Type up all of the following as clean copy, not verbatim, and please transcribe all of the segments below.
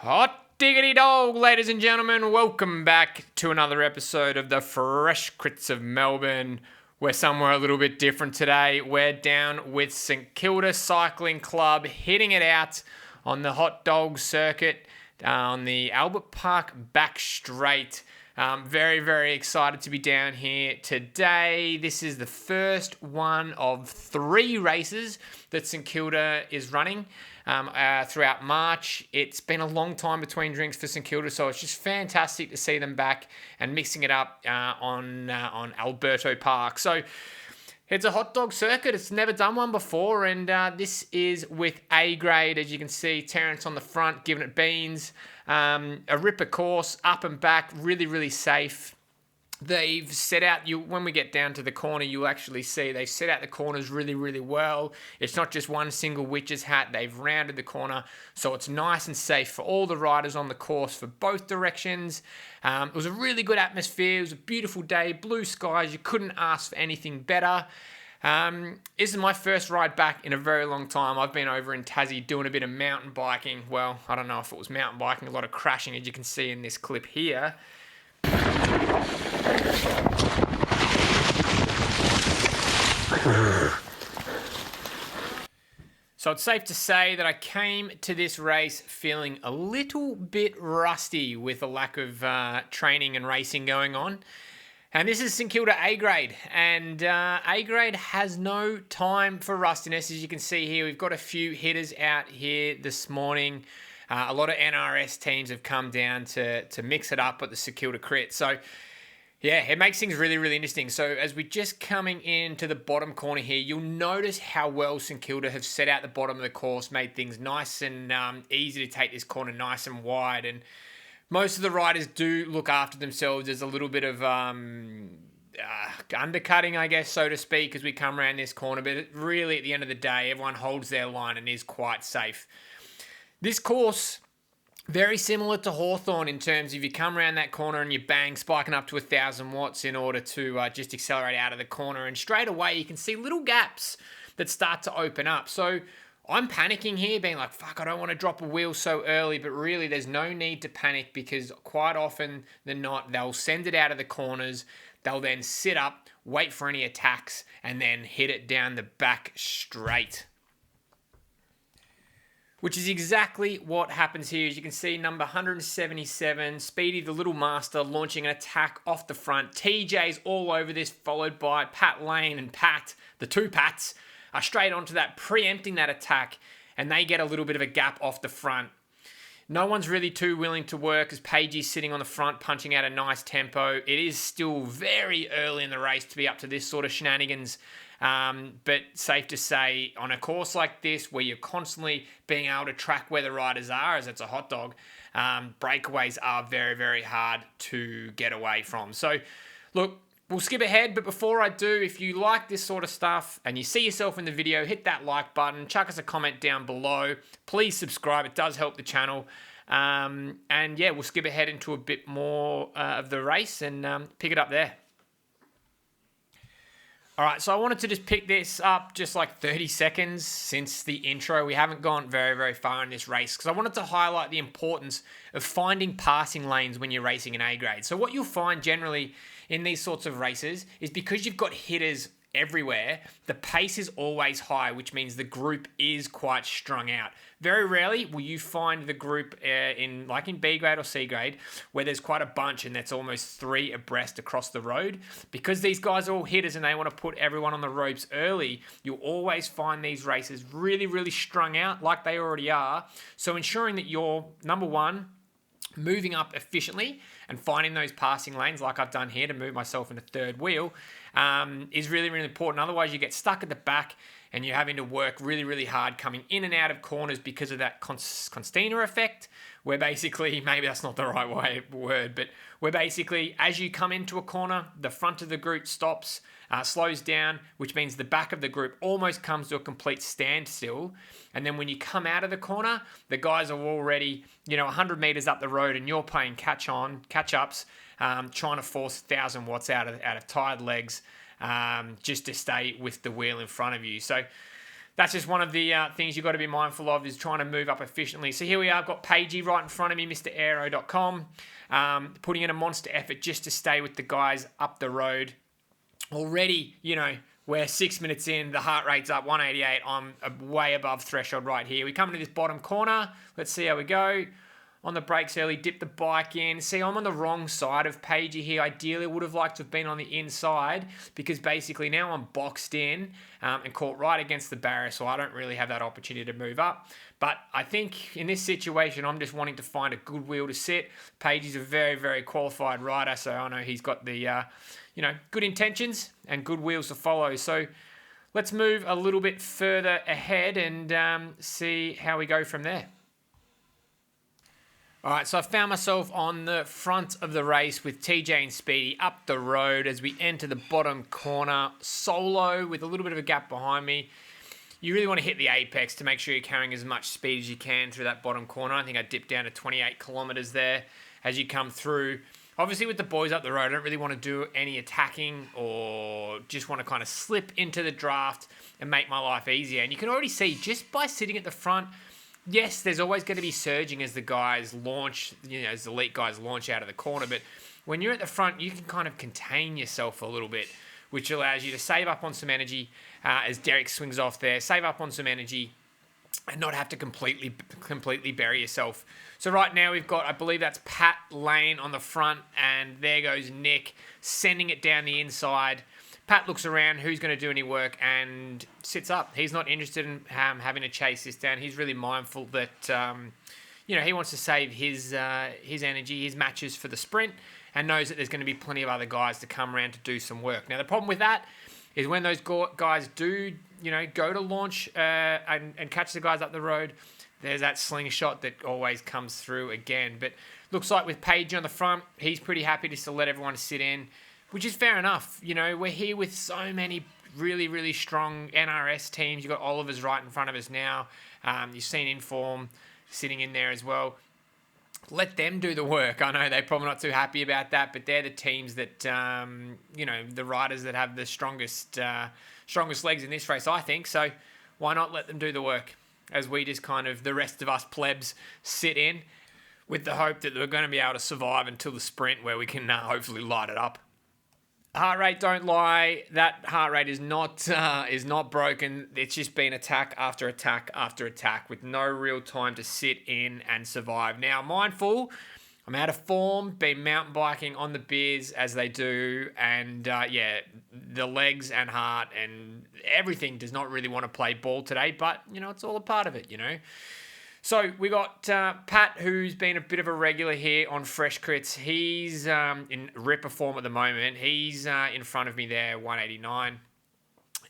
Hot diggity dog, ladies and gentlemen. Welcome back to another episode of the Fresh Crits of Melbourne. We're somewhere a little bit different today. We're down with St Kilda Cycling Club, hitting it out on the hot dog circuit on the Albert Park back straight. Very, very excited to be down here today. This is the first one of 3 races that St Kilda is running throughout March. It's been a long time between drinks for St Kilda, so it's just fantastic to see them back and mixing it up on Alberto Park. So it's a hot dog circuit. It's never done one before, and this is with A grade. As you can see, Terence on the front giving it beans. A ripper course, up and back, really, really safe. They've set out, when we get down to the corner, you'll actually see they've set out the corners really, really well. It's not just one single witch's hat. They've rounded the corner, so it's nice and safe for all the riders on the course for both directions. It was a really good atmosphere. It was a beautiful day, blue skies. You couldn't ask for anything better. This is my first ride back in a very long time. I've been over in Tassie doing a bit of mountain biking. Well, I don't know if it was mountain biking, a lot of crashing, as you can see in this clip here. So it's safe to say that I came to this race feeling a little bit rusty with a lack of training and racing going on. And this is St Kilda A grade, and A grade has no time for rustiness. As you can see here, we've got a few hitters out here this morning. A lot of NRS teams have come down to mix it up at the St Kilda Crit. So yeah, it makes things really, really interesting. So as we're just coming into the bottom corner here, you'll notice how well St Kilda have set out the bottom of the course, made things nice and easy to take this corner nice and wide. And most of the riders do look after themselves. There's a little bit of undercutting, I guess, so to speak, as we come around this corner. But really, at the end of the day, everyone holds their line and is quite safe. This course, very similar to Hawthorn in terms of you come around that corner and you bang, spiking up to 1,000 watts in order to just accelerate out of the corner. And straight away, you can see little gaps that start to open up. So I'm panicking here, being like, fuck, I don't want to drop a wheel so early, but really there's no need to panic because quite often than not, they'll send it out of the corners, they'll then sit up, wait for any attacks, and then hit it down the back straight. Which is exactly what happens here. As you can see, number 177, Speedy the Little Master, launching an attack off the front. TJ's all over this, followed by Pat Lane and Pat, the two Pats, are straight onto that, preempting that attack, and they get a little bit of a gap off the front. No one's really too willing to work as Pagey's sitting on the front, punching out a nice tempo. It is still very early in the race to be up to this sort of shenanigans. But safe to say, on a course like this, where you're constantly being able to track where the riders are, as it's a hot dog, breakaways are very, very hard to get away from. So, look, we'll skip ahead, but before I do, if you like this sort of stuff and you see yourself in the video, hit that like button, chuck us a comment down below. Please subscribe, it does help the channel. And yeah, we'll skip ahead into a bit more of the race and pick it up there. All right, so I wanted to just pick this up just like 30 seconds since the intro. We haven't gone very, very far in this race because I wanted to highlight the importance of finding passing lanes when you're racing an A grade. So what you'll find generally in these sorts of races is because you've got hitters everywhere, the pace is always high, which means the group is quite strung out. Very rarely will you find the group in B grade or C grade where there's quite a bunch and that's almost 3 abreast across the road. Because these guys are all hitters and they want to put everyone on the ropes early, you'll always find these races really, really strung out like they already are. So ensuring that you're, number one, moving up efficiently and finding those passing lanes like I've done here to move myself into third wheel is really, really important. Otherwise, you get stuck at the back and you're having to work really, really hard coming in and out of corners because of that Constina effect, where basically, maybe that's not the right word, but where basically as you come into a corner, the front of the group stops, slows down, which means the back of the group almost comes to a complete standstill. And then when you come out of the corner, the guys are already, 100 meters up the road and you're playing catch-ups, trying to force 1,000 watts out of tired legs just to stay with the wheel in front of you. So that's just one of the things you've got to be mindful of, is trying to move up efficiently. So here we are, I've got Pagey right in front of me, MrAero.com, putting in a monster effort just to stay with the guys up the road. Already, we're 6 minutes in, the heart rate's up 188. I'm way above threshold right here. We come into this bottom corner. Let's see how we go. On the brakes early, dip the bike in. See, I'm on the wrong side of Pagey here. Ideally, would have liked to have been on the inside, because basically now I'm boxed in and caught right against the barrier, so I don't really have that opportunity to move up. But I think in this situation, I'm just wanting to find a good wheel to sit. Pagey's a very, very qualified rider, so I know he's got the, good intentions and good wheels to follow. So let's move a little bit further ahead and see how we go from there. All right, so I found myself on the front of the race with TJ and Speedy up the road as we enter the bottom corner, solo with a little bit of a gap behind me. You really want to hit the apex to make sure you're carrying as much speed as you can through that bottom corner. I think I dipped down to 28 kilometers there as you come through. Obviously, with the boys up the road, I don't really want to do any attacking, or just want to kind of slip into the draft and make my life easier. And you can already see, just by sitting at the front, yes, there's always going to be surging as the guys launch, as the elite guys launch out of the corner. But when you're at the front, you can kind of contain yourself a little bit, which allows you to save up on some energy as Derek swings off there, save up on some energy and not have to completely bury yourself. So right now we've got, I believe that's Pat Lane on the front, and there goes Nick sending it down the inside. Pat looks around, who's going to do any work, and sits up. He's not interested in having to chase this down. He's really mindful that, he wants to save his energy, his matches for the sprint, and knows that there's going to be plenty of other guys to come around to do some work. Now, the problem with that is when those guys do, go to launch and catch the guys up the road, there's that slingshot that always comes through again. But looks like with Page on the front, he's pretty happy just to let everyone sit in, which is fair enough. We're here with so many really, really strong NRS teams. You've got Oliver's right in front of us now. You've seen Inform sitting in there as well. Let them do the work. I know they're probably not too happy about that, but they're the teams that, the riders that have the strongest legs in this race, I think. So why not let them do the work as we just kind of, the rest of us plebs, sit in with the hope that we're going to be able to survive until the sprint where we can hopefully light it up. Heart rate, don't lie. That heart rate is not broken. It's just been attack after attack after attack with no real time to sit in and survive. Now, mindful, I'm out of form, been mountain biking on the beers as they do, and the legs and heart and everything does not really want to play ball today, but, it's all a part of it, So we got Pat, who's been a bit of a regular here on Fresh Crits. He's in ripper form at the moment. He's in front of me there, 189.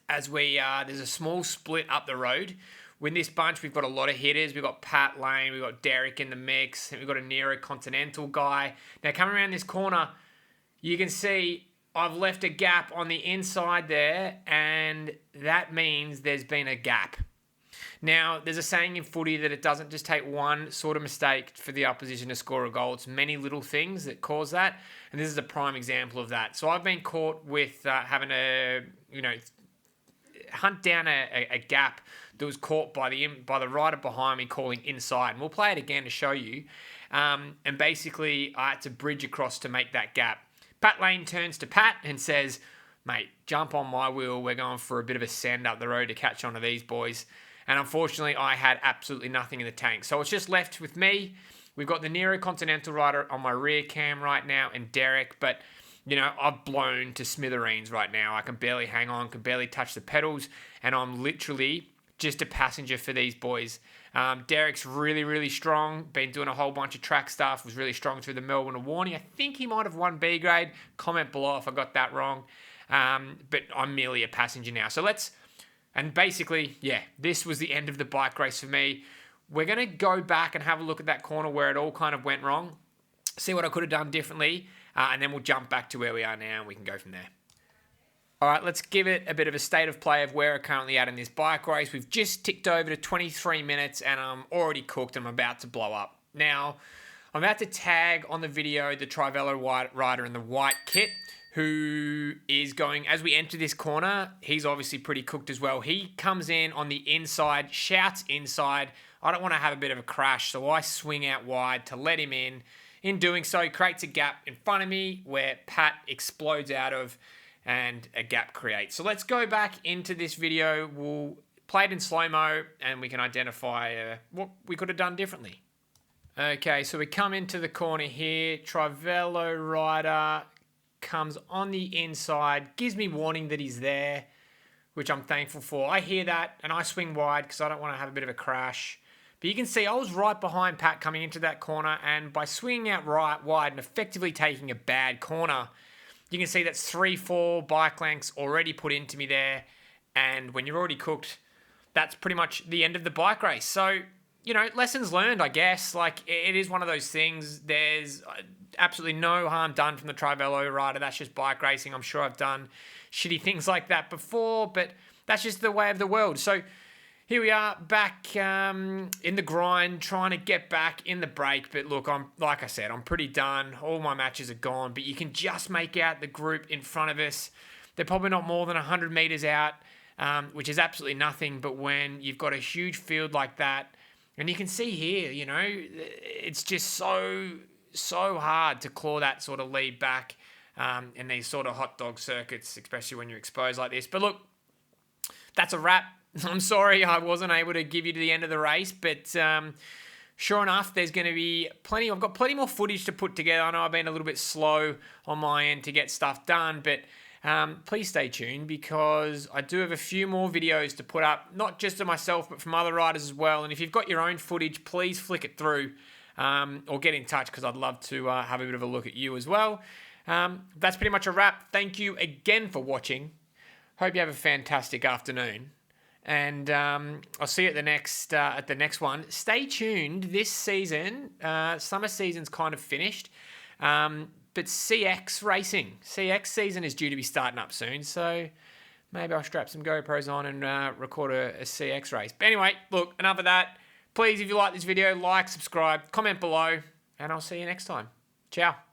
As there's a small split up the road. With this bunch, we've got a lot of hitters. We've got Pat Lane, we've got Derek in the mix, and we've got a Nero Continental guy. Now, coming around this corner, you can see I've left a gap on the inside there, and that means there's been a gap. Now, there's a saying in footy that it doesn't just take one sort of mistake for the opposition to score a goal. It's many little things that cause that, and this is a prime example of that. So I've been caught with having to, hunt down a gap that was caught by the rider behind me calling inside. And we'll play it again to show you. And basically, I had to bridge across to make that gap. Pat Lane turns to Pat and says, "Mate, jump on my wheel. We're going for a bit of a send up the road to catch on to these boys." And unfortunately, I had absolutely nothing in the tank. So it's just left with me. We've got the Nero Continental rider on my rear cam right now and Derek. But, I've blown to smithereens right now. I can barely hang on, can barely touch the pedals. And I'm literally just a passenger for these boys. Derek's really, really strong. Been doing a whole bunch of track stuff. Was really strong through the Melbourne and Warney. I think he might have won B grade. Comment below if I got that wrong. But I'm merely a passenger now. So and basically, this was the end of the bike race for me. We're going to go back and have a look at that corner where it all kind of went wrong. See what I could have done differently. And then we'll jump back to where we are now and we can go from there. All right, let's give it a bit of a state of play of where we're currently at in this bike race. We've just ticked over to 23 minutes and I'm already cooked and I'm about to blow up. Now, I'm about to tag on the video the Trivello rider in the white kit who is going, as we enter this corner, he's obviously pretty cooked as well. He comes in on the inside, shouts inside. I don't want to have a bit of a crash, so I swing out wide to let him in. In doing so, he creates a gap in front of me where Pat explodes out of, and a gap creates. So let's go back into this video. We'll play it in slow-mo and we can identify what we could have done differently. Okay, so we come into the corner here. Trivello rider comes on the inside, gives me warning that he's there, which I'm thankful for. I hear that and I swing wide because I don't want to have a bit of a crash. But you can see I was right behind Pat coming into that corner, and by swinging out right wide and effectively taking a bad corner, you can see that's 3-4 bike lengths already put into me there. And when you're already cooked, that's pretty much the end of the bike race. So, you know, lessons learned, I guess. Like, it is one of those things. There's absolutely no harm done from the Trivello rider. That's just bike racing. I'm sure I've done shitty things like that before, but that's just the way of the world. So here we are back in the grind, trying to get back in the break. But look, like I said, I'm pretty done. All my matches are gone, but you can just make out the group in front of us. They're probably not more than 100 meters out, which is absolutely nothing. But when you've got a huge field like that, and you can see here, you know, it's just so hard to claw that sort of lead back in these sort of hot dog circuits, especially when you're exposed like this. But look, that's a wrap. I'm sorry I wasn't able to give you to the end of the race, but sure enough, there's going to be plenty. I've got plenty more footage to put together. I know I've been a little bit slow on my end to get stuff done, but please stay tuned because I do have a few more videos to put up, not just of myself, but from other riders as well. And if you've got your own footage, please flick it through or get in touch because I'd love to have a bit of a look at you as well. That's pretty much a wrap. Thank you again for watching. Hope you have a fantastic afternoon. And I'll see you at the next one. Stay tuned. This season, summer season's kind of finished, but CX season is due to be starting up soon. So maybe I'll strap some GoPros on and record a CX race. But anyway, look, enough of that. Please, if you like this video, like, subscribe, comment below, and I'll see you next time. Ciao.